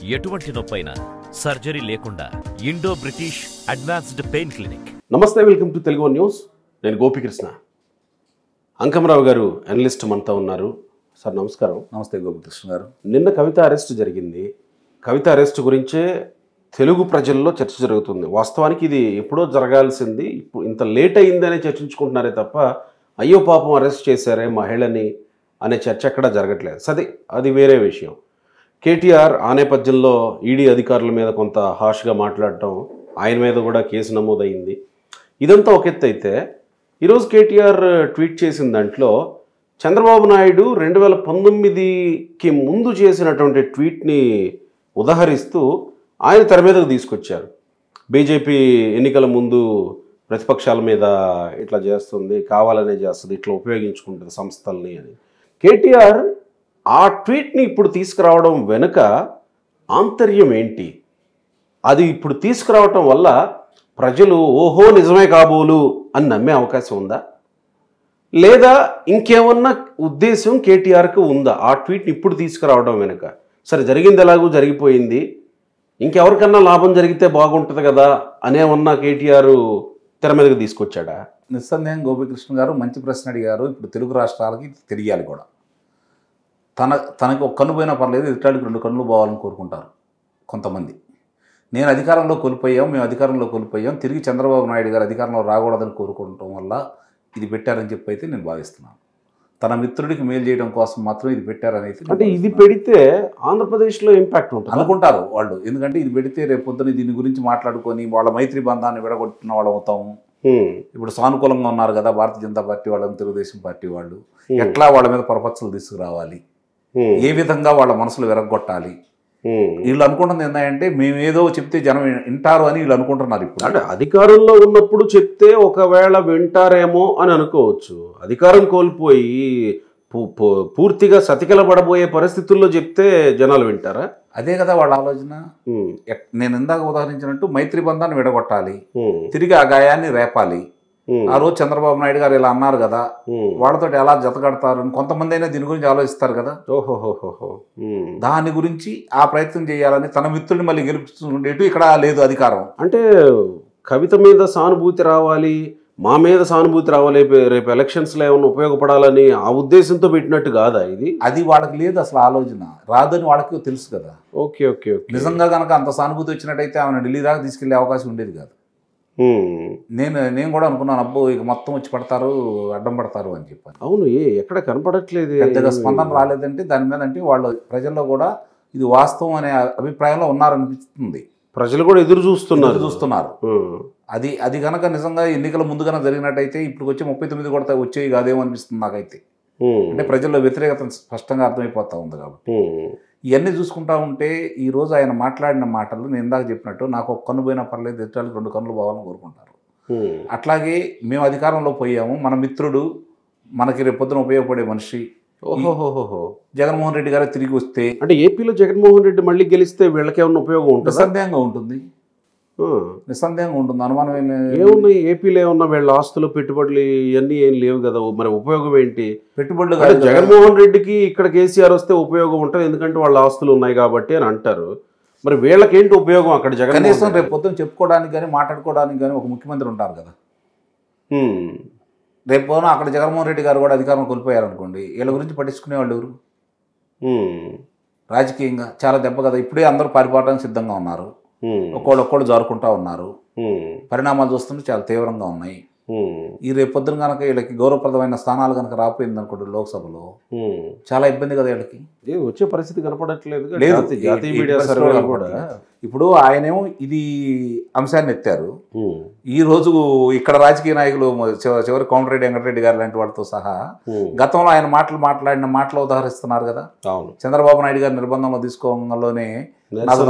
ఎటువంటి నొప్పైనా సర్జరీ లేకుండా Indo British advanced pain clinic. నమస్తే, వెల్కమ్ టు తెలుగు న్యూస్. నేను గోపికృష్ణ. అంకమరావు గారు అనలిస్ట్ మనతో ఉన్నారు. సార్ నమస్కారం. నమస్తే గోపికృష్ణ గారు. నిన్న కవిత అరెస్ట్ జరిగింది. కవిత అరెస్ట్ గురించే తెలుగు ప్రజల్లో చర్చ జరుగుతుంది. వాస్తవానికి ఇది ఎప్పుడో జరగాల్సింది, ఇప్పుడు ఇంత లేట్ అయిందనే చర్చించుకుంటున్నారే తప్ప అయ్యో పాపం అరెస్ట్ చేశారే మహిళని అనే చర్చ ఎక్కడా జరగట్లేదు. సరే, అది వేరే విషయం. కేటీఆర్ ఆ నేపథ్యంలో ఈడీ అధికారుల మీద కొంత హాష్గా మాట్లాడటం, ఆయన మీద కూడా కేసు నమోదైంది. ఇదంతా ఒక ఎత్తు అయితే, ఈరోజు కేటీఆర్ ట్వీట్ చేసిన దాంట్లో చంద్రబాబు నాయుడు 2019కి ముందు చేసినటువంటి ట్వీట్ని ఉదహరిస్తూ ఆయన తెర మీదకు తీసుకొచ్చారు. బీజేపీ ఎన్నికల ముందు ప్రతిపక్షాల మీద ఇట్లా చేస్తుంది, కావాలనే చేస్తుంది, ఇట్లా ఉపయోగించుకుంటుంది సంస్థల్ని అని. కేటీఆర్ ఆ ట్వీట్ని ఇప్పుడు తీసుకురావడం వెనుక ఆంతర్యం ఏంటి? అది ఇప్పుడు తీసుకురావటం వల్ల ప్రజలు ఓహో నిజమే కాబోలు అని నమ్మే అవకాశం ఉందా, లేదా ఇంకేమన్నా ఉద్దేశం కేటీఆర్కి ఉందా ఆ ట్వీట్ని ఇప్పుడు తీసుకురావడం వెనుక? సరే, జరిగింది ఎలాగూ జరిగిపోయింది, ఇంకెవరికన్నా లాభం జరిగితే బాగుంటుంది కదా అనేమన్నా కేటీఆర్ తెర మీదకి తీసుకొచ్చాడా? నిస్సందేహం గోపికృష్ణ గారు మంచి ప్రశ్న అడిగారు. ఇప్పుడు తెలుగు రాష్ట్రాలకి తెలియాలి కూడా. తనకి ఒక కన్ను పోయినా పర్లేదు, ఎదుటాడికి 2 కన్నులు పోవాలని కోరుకుంటారు కొంతమంది. నేను అధికారంలో కోల్పోయాం, మేము అధికారంలో కోల్పోయాం, తిరిగి చంద్రబాబు నాయుడు గారు అధికారంలో రాకూడదని కోరుకోవడం వల్ల ఇది పెట్టారని చెప్పి అయితే నేను భావిస్తున్నాను. తన మిత్రుడికి మేలు చేయడం కోసం మాత్రం ఇది పెట్టారని అయితే, అంటే ఇది పెడితే ఆంధ్రప్రదేశ్లో ఇంపాక్ట్ ఉంటుంది అనుకుంటారు వాళ్ళు. ఎందుకంటే ఇది పెడితే రేపు పొద్దున దీని గురించి మాట్లాడుకొని వాళ్ళ మైత్రి బంధాన్ని విడగొట్టిన వాళ్ళు అవుతాము. ఇప్పుడు సానుకూలంగా ఉన్నారు కదా భారతీయ జనతా పార్టీ వాళ్ళని, తెలుగుదేశం పార్టీ వాళ్ళు, ఎట్లా వాళ్ళ మీద పరపచ్చలు తీసుకురావాలి, ఏ విధంగా వాళ్ళ మనసులు విరగొట్టాలి, వీళ్ళు అనుకుంటుంది ఏంటంటే మేము ఏదో చెప్తే జనం వింటారు అని వీళ్ళు అనుకుంటున్నారు. ఇప్పుడు అంటే అధికారంలో ఉన్నప్పుడు చెప్తే ఒకవేళ వింటారేమో అని అనుకోవచ్చు. అధికారం కోల్పోయి పూర్తిగా సతికిల పడబోయే పరిస్థితుల్లో చెప్తే జనాలు వింటారా? అదే కదా వాళ్ళ ఆలోచన. నేను ఇందాక ఉదాహరించినట్టు మైత్రి బంధాన్ని విడగొట్టాలి, తిరిగి ఆ గాయాన్ని రేపాలి. ఆ రోజు చంద్రబాబు నాయుడు గారు ఇలా అన్నారు కదా, వాళ్ళతో ఎలా జతగడతారు అని కొంతమంది అయినా దీని గురించి ఆలోచిస్తారు కదా. ఓహోహోహో, దాని గురించి ఆ ప్రయత్నం చేయాలని తన మిత్రుడిని మళ్ళీ గెలుపుతుండేటు ఇక్కడ లేదు అధికారం. అంటే కవిత మీద సానుభూతి రావాలి, మా మీద సానుభూతి రావాలి, రేపు ఎలక్షన్స్లో ఏమైనా ఉపయోగపడాలని ఆ ఉద్దేశంతో పెట్టినట్టు కాదా ఇది? అది వాళ్ళకి లేదు అసలు ఆలోచన, రాదని వాళ్ళకి తెలుసు కదా. Okay okay okay. నిజంగా కనుక అంత సానుభూతి వచ్చినట్టయితే ఆమెను ఢిల్లీ దాకా తీసుకెళ్లే అవకాశం ఉండేది కాదు. నేను కూడా అనుకున్నాను, అబ్బో ఇక మొత్తం వచ్చి పడతారు, అడ్డం పడతారు అని చెప్పాను. అవును, ఎక్కడ కనపడట్లేదు, పెద్దగా స్పందన రాలేదంటే దాని మీద అంటే వాళ్ళు ప్రజల్లో కూడా ఇది వాస్తవం అనే అభిప్రాయంలో ఉన్నారనిపిస్తుంది. ప్రజలు కూడా ఎదురు చూస్తున్నారు. అది కనుక నిజంగా ఎన్నికల ముందు కనుక జరిగినట్టయితే ఇప్పుడు వచ్చి 39 కూడా వచ్చేవి కాదేమో అనిపిస్తుంది నాకైతే. అంటే ప్రజల్లో వ్యతిరేకత స్పష్టంగా అర్థమైపోతా ఉంది. కాబట్టి ఇవన్నీ చూసుకుంటా ఉంటే ఈరోజు ఆయన మాట్లాడిన మాటలు నేను ఇందాక చెప్పినట్టు, నాకు ఒక కన్ను పోయినా పర్లేదు, ఎదుటానికి 2 కన్నులు పోవాలని కోరుకుంటారు. అట్లాగే మేము అధికారంలో పోయాము, మన మిత్రుడు, మనకి రేపొద్దున ఉపయోగపడే మనిషి జగన్మోహన్ రెడ్డి గారు తిరిగి వస్తే, అంటే ఏపీలో జగన్మోహన్ రెడ్డి మళ్ళీ గెలిస్తే వీళ్ళకేమన్నా ఉపయోగం ఉంటుంది? నిస్సందేహంగా ఉంటుంది, నిస్సందేహంగా ఉంటుంది. అనుమానం ఏమున్నాయి ఏపీలో ఏమన్నా వీళ్ళ ఆస్తులు పెట్టుబడులు ఇవన్నీ ఏం లేవు కదా, మరి ఉపయోగం ఏంటి? పెట్టుబడులు జగన్మోహన్ రెడ్డికి ఇక్కడ కేసీఆర్ వస్తే ఉపయోగం ఉంటుంది, ఎందుకంటే వాళ్ళ ఆస్తులు ఉన్నాయి కాబట్టి అని అంటారు. మరి వీళ్ళకేంటి ఉపయోగం అక్కడ? కనీసం రేపు పొద్దున చెప్పుకోవడానికి కానీ మాట్లాడుకోవడానికి కానీ ఒక ముఖ్యమంత్రి ఉంటారు కదా. రేపు అక్కడ జగన్మోహన్ రెడ్డి గారు కూడా అధికారం కోల్పోయారనుకోండి, వీళ్ళ గురించి పట్టించుకునే వాళ్ళు ఎవరు? రాజకీయంగా చాలా దెబ్బ కదా. ఇప్పుడే అందరూ పారిపోవడానికి సిద్ధంగా ఉన్నారు, ఒక్కోళ్ళు జారుకుంటా ఉన్నారు. పరిణామాలు చూస్తుంటే చాలా తీవ్రంగా ఉన్నాయి. ఈ రేపు పొద్దున కనుక వీళ్ళకి గౌరవప్రదమైన స్థానాలు కనుక రాపోయింది అనుకోండి లోక్సభలో, చాలా ఇబ్బంది కదా వీళ్ళకి. వచ్చే పరిస్థితి కనపడట్లేదు. జాతీయ మీడియా సర్వేలు కూడా ఇప్పుడు ఆయనేమో ఇది అంశాన్ని ఎత్తారు. ఈ రోజు ఇక్కడ రాజకీయ నాయకులు చివరి కోమటిరెడ్డి వెంకటరెడ్డి గారు లాంటి వాళ్ళతో సహా గతంలో ఆయన మాట్లాడిన మాటలు ఉదాహరిస్తున్నారు కదా. చంద్రబాబు నాయుడు గారి నిర్బంధంలో తీసుకోవడంలోనే నాకు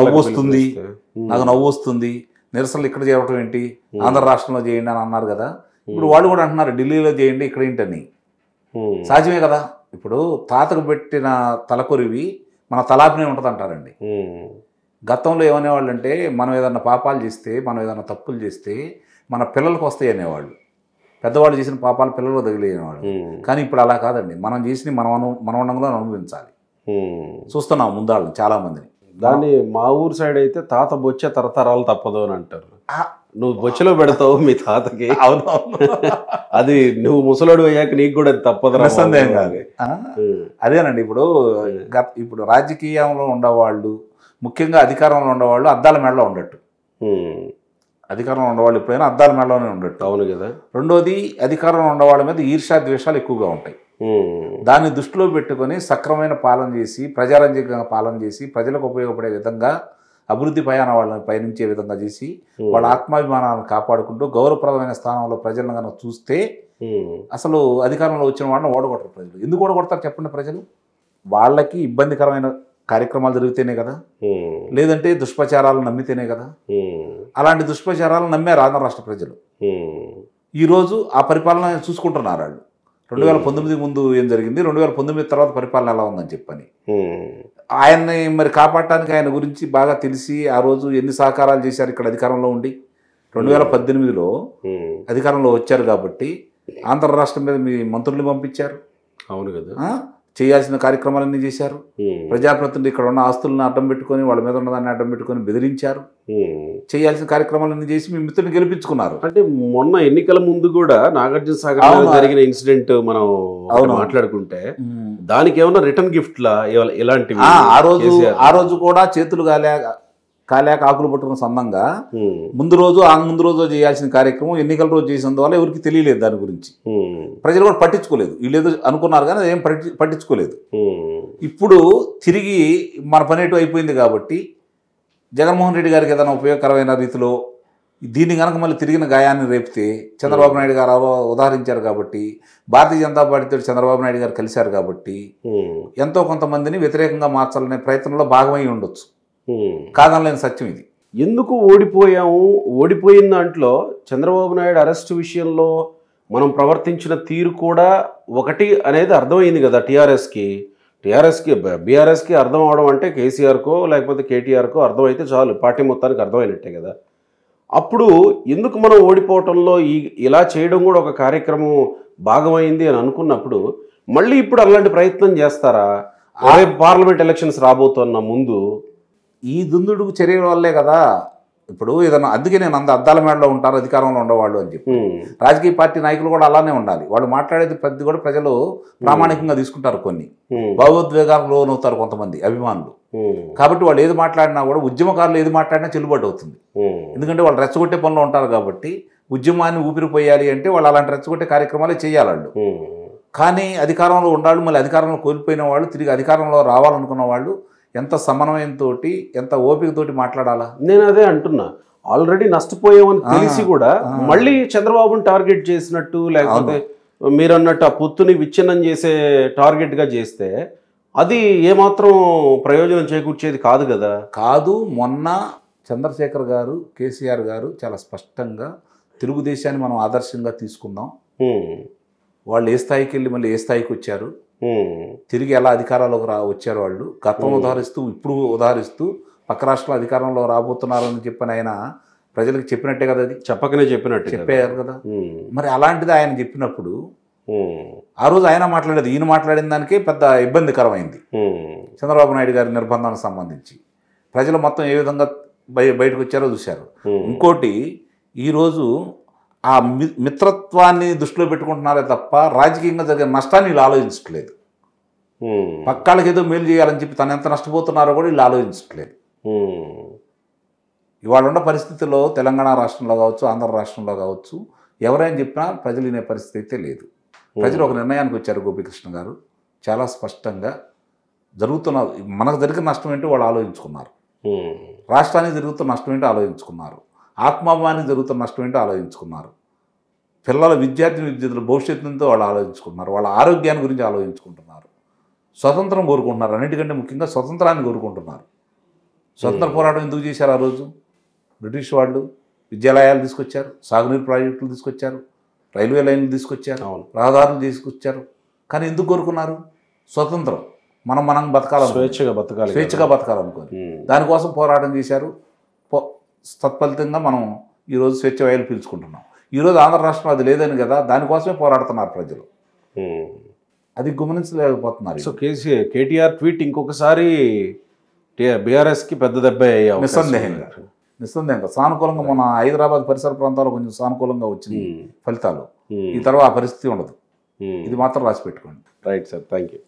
నవ్వు వస్తుంది, నిరసనలు ఇక్కడ చేయడం ఏంటి, ఆంధ్ర రాష్ట్రంలో చేయండి అని అన్నారు కదా. ఇప్పుడు వాళ్ళు కూడా అంటున్నారు ఢిల్లీలో చేయండి ఇక్కడ ఏంటని. సాధ్యమే కదా. ఇప్పుడు తాతకు పెట్టిన తలకొరివి మన తలాపినే ఉంటుంది అంటారండి. గతంలో ఏమనేవాళ్ళు అంటే, మనం ఏదన్నా పాపాలు చేస్తే, మనం ఏదన్నా తప్పులు చేస్తే మన పిల్లలకు వస్తాయి అనేవాళ్ళు. పెద్దవాళ్ళు చేసిన పాపాలు పిల్లలు తగిలేవాళ్ళు. కానీ ఇప్పుడు అలా కాదండి, మనం చేసిన మనవనంలో అనుభవించాలి. చూస్తున్నాం ముందాళ్ళని చాలామందిని. దాన్ని మా ఊరు సైడ్ అయితే తాత బొచ్చే తరతరాలు తప్పదు అని అంటారు. నువ్వు బొచ్చలో పెడతావు మీ తాతకి, అవునవును, అది నువ్వు ముసలోడు అయ్యాక నీకు కూడా అది తప్పదు. సందేహం కాదు. అదేనండి, ఇప్పుడు రాజకీయంలో ఉండేవాళ్ళు, ముఖ్యంగా అధికారంలో ఉండేవాళ్ళు అద్దాల మేడలో ఉండట్టు. అధికారంలో ఉండేవాళ్ళు ఎప్పుడైనా అద్దాల మేడలోనే ఉండట్టు. అవును కదా. రెండోది, అధికారంలో ఉండేవాళ్ళ మీద ఈర్ష్యా ద్వేషాలు ఎక్కువగా ఉంటాయి. దాన్ని దృష్టిలో పెట్టుకొని సక్రమైన పాలన చేసి, ప్రజారంజకంగా పాలన చేసి, ప్రజలకు ఉపయోగపడే విధంగా, అభివృద్ధి వాళ్ళని పయనించే విధంగా చేసి, వాళ్ళ ఆత్మాభిమానాలను కాపాడుకుంటూ గౌరవప్రదమైన స్థానంలో ప్రజలను కనుక చూస్తే అసలు అధికారంలో వచ్చిన వాళ్ళని ఓడగొట్టరు ప్రజలు. ఎందుకు ఓడగొడతారు చెప్పండి? ప్రజలు వాళ్ళకి ఇబ్బందికరమైన కార్యక్రమాలు జరిగితేనే కదా, లేదంటే దుష్ప్రచారాలు నమ్మితేనే కదా. అలాంటి దుష్ప్రచారాలు నమ్మారు ఆంధ్ర రాష్ట్ర ప్రజలు. ఈరోజు ఆ పరిపాలన చూసుకుంటున్నారు వాళ్ళు. 2019 ముందు ఏం జరిగింది, 2019 తర్వాత పరిపాలన ఎలా ఉందని చెప్పని ఆయన్ని మరి కాపాడటానికి ఆయన గురించి బాగా తెలిసి ఆ రోజు ఎన్ని సహకారాలు చేశారు ఇక్కడ అధికారంలో ఉండి. 2018లో అధికారంలో వచ్చారు కాబట్టి ఆంధ్ర రాష్ట్రం మీద మీ మంత్రుల్ని పంపించారు. అవును కదా. చేయాల్సిన కార్యక్రమాలన్నీ చేశారు. ప్రజాప్రతినిధులు ఇక్కడ ఉన్న ఆస్తులను అడ్డం పెట్టుకొని, వాళ్ళ మీద ఉన్నదాన్ని అడ్డం పెట్టుకొని బెదిరించారు. చేయాల్సిన కార్యక్రమాలన్నీ చేసి మీ మిత్రుని గెలిపించుకున్నారు. అంటే మొన్న ఎన్నికల ముందు కూడా నాగార్జున సాగర్ జరిగిన ఇన్సిడెంట్ మనం మాట్లాడుకుంటే దానికి ఏమన్నా రిటర్న్ గిఫ్ట్ లా ఎలాంటివి? ఆ రోజు కూడా చేతులు కాలేక ఆకులు పట్టుకున్న సంబంధంగా ముందు రోజు చేయాల్సిన కార్యక్రమం ఎన్నికల రోజు చేసినందువల్ల ఎవరికి తెలియలేదు. దాని గురించి ప్రజలు కూడా పట్టించుకోలేదు. వీళ్ళేదో అనుకున్నారు కానీ అదేం పట్టించుకోలేదు. ఇప్పుడు తిరిగి మన పని ఎటు అయిపోయింది కాబట్టి జగన్మోహన్ రెడ్డి గారికి ఏదైనా ఉపయోగకరమైన రీతిలో దీన్ని కనుక మళ్ళీ తిరిగిన గాయాన్ని రేపితే, చంద్రబాబు నాయుడు గారు ఉదాహరించారు కాబట్టి, భారతీయ జనతా పార్టీతో చంద్రబాబు నాయుడు గారు కలిశారు కాబట్టి ఎంతో కొంతమందిని వ్యతిరేకంగా మార్చాలనే ప్రయత్నంలో భాగమై ఉండొచ్చు. కాదనలేని సత్యం ఇది. ఎందుకు ఓడిపోయిన దాంట్లో చంద్రబాబు నాయుడు అరెస్ట్ విషయంలో మనం ప్రవర్తించిన తీరు కూడా ఒకటి అనేది అర్థమైంది కదా. బీఆర్ఎస్కి అర్థం అవడం అంటే కేసీఆర్కో లేకపోతే కేటీఆర్కో అర్థమైతే చాలు, పార్టీ మొత్తానికి అర్థమైనట్టే కదా. అప్పుడు ఎందుకు మనం ఓడిపోవటంలో ఇలా చేయడం కూడా ఒక కార్యక్రమం భాగమైంది అని అనుకున్నప్పుడు మళ్ళీ ఇప్పుడు అలాంటి ప్రయత్నం చేస్తారా? పార్లమెంట్ ఎలక్షన్స్ రాబోతున్న ముందు ఈ దుందుడుకు చర్యల వల్లే కదా. ఇప్పుడు ఏదన్నా, అందుకే నేను అద్దాల మేడలో ఉంటారు అధికారంలో ఉండేవాళ్ళు అని చెప్పి. రాజకీయ పార్టీ నాయకులు కూడా అలానే ఉండాలి. వాళ్ళు మాట్లాడేది ప్రతి కూడా ప్రజలు ప్రామాణికంగా తీసుకుంటారు. కొన్ని భావోద్వేగాలకు లోనవుతారు కొంతమంది అభిమానులు. కాబట్టి వాళ్ళు ఏది మాట్లాడినా కూడా, ఉద్యమకారులు ఏది మాట్లాడినా చెల్లుబాటు అవుతుంది. ఎందుకంటే వాళ్ళు రెచ్చగొట్టే పనిలో ఉంటారు కాబట్టి ఉద్యమాన్ని ఊపిరిపోయాలి అంటే వాళ్ళు అలాంటి రెచ్చగొట్టే కార్యక్రమాలే చేయాలి వాళ్ళు. కానీ అధికారంలో ఉండాలి, మళ్ళీ అధికారంలో కోల్పోయిన వాళ్ళు తిరిగి అధికారంలో రావాలనుకున్న వాళ్ళు ఎంత సమన్వయంతో, ఎంత ఓపికతోటి మాట్లాడాలా? నేను అదే అంటున్నా. ఆల్రెడీ నష్టపోయామని తెలిసి కూడా మళ్ళీ చంద్రబాబుని టార్గెట్ చేసినట్టు, లేకపోతే మీరు అన్నట్టు ఆ పొత్తుని విచ్ఛిన్నం చేసే టార్గెట్గా చేస్తే అది ఏమాత్రం ప్రయోజనం చేకూర్చేది కాదు కదా. కాదు, మొన్న చంద్రశేఖర్ గారు, కేసీఆర్ గారు చాలా స్పష్టంగా తెలుగుదేశాన్ని మనం ఆదర్శంగా తీసుకుందాం, వాళ్ళు ఏ స్థాయికి వెళ్ళి మళ్ళీ ఏ స్థాయికి వచ్చారు, తిరిగి ఎలా అధికారంలోకి వచ్చారు, వాళ్ళు గతం ఉదాహరిస్తూ ఇప్పుడు ఉదాహరిస్తూ పక్క రాష్ట్రాల అధికారంలో రాబోతున్నారని చెప్పని ఆయన ప్రజలకు చెప్పినట్టే కదా. అది చెప్పకనే చెప్పారు కదా. మరి అలాంటిది ఆయన చెప్పినప్పుడు ఆ రోజు ఆయన మాట్లాడేది, ఈయన మాట్లాడిన దానికే పెద్ద ఇబ్బందికరమైంది. చంద్రబాబు నాయుడు గారి నిర్బంధానికి సంబంధించి ప్రజలు మొత్తం ఏ విధంగా బయటకు వచ్చారో చూశారు. ఇంకోటి, ఈరోజు ఆ మిత్రత్వాన్ని దృష్టిలో పెట్టుకుంటున్నారే తప్ప రాజకీయంగా జరిగే నష్టాన్ని వీళ్ళు ఆలోచించట్లేదు. పక్కాళ్ళకి ఏదో మేలు చేయాలని చెప్పి తను ఎంత నష్టపోతున్నారో కూడా వీళ్ళు ఆలోచించట్లేదు. ఇవాళ ఉన్న పరిస్థితుల్లో తెలంగాణ రాష్ట్రంలో కావచ్చు, ఆంధ్ర రాష్ట్రంలో కావచ్చు, ఎవరైనా చెప్పినా ప్రజలు వినే పరిస్థితి అయితే లేదు. ప్రజలు ఒక నిర్ణయానికి వచ్చారు. గోపీకృష్ణ గారు చాలా స్పష్టంగా మనకు జరిగిన నష్టం ఏంటో వాళ్ళు ఆలోచించుకున్నారు. రాష్ట్రానికి జరుగుతున్న నష్టం ఏంటో ఆలోచించుకున్నారు. ఆత్మాభిమానికి జరుగుతున్న నష్టం ఏంటో ఆలోచించుకున్నారు. పిల్లల విద్యార్థుల భవిష్యత్తుతో వాళ్ళు ఆలోచించుకుంటున్నారు. వాళ్ళ ఆరోగ్యాన్ని గురించి ఆలోచించుకుంటున్నారు. స్వతంత్రం కోరుకుంటున్నారు. అన్నిటికంటే ముఖ్యంగా స్వతంత్రాన్ని కోరుకుంటున్నారు. స్వతంత్ర పోరాటం ఎందుకు చేశారు? ఆ రోజు బ్రిటిష్ వాళ్ళు విద్యాలయాలు తీసుకొచ్చారు, సాగునీరు ప్రాజెక్టులు తీసుకొచ్చారు, రైల్వే లైన్లు తీసుకొచ్చారు, రహదారులు తీసుకొచ్చారు. కానీ ఎందుకు కోరుకున్నారు? స్వతంత్రం, మనం బతకాలని, స్వేచ్ఛగా బతకాలనుకోని దానికోసం పోరాటం చేశారు. తత్ఫలితంగా మనం ఈరోజు స్వేచ్ఛ వాయువులు పీల్చుకుంటున్నాం. ఈరోజు ఆంధ్ర రాష్ట్రం అది లేదని కదా, దానికోసమే పోరాడుతున్నారు ప్రజలు. అది గమనించలేకపోతున్నారు. సో కేటీఆర్ ట్వీట్ ఇంకొకసారి బీఆర్ఎస్కి పెద్ద దెబ్బ అయ్యే అవకాశం ఉంది. నిస్సందేహంగా సానుకూలంగా మన హైదరాబాద్ పరిసర ప్రాంతాల్లో కొంచెం సానుకూలంగా వచ్చింది ఫలితాలు. ఈ తర్వాత ఆ పరిస్థితి ఉండదు. ఇది మాత్రం రాసి పెట్టుకోండి. Right sir, thank you.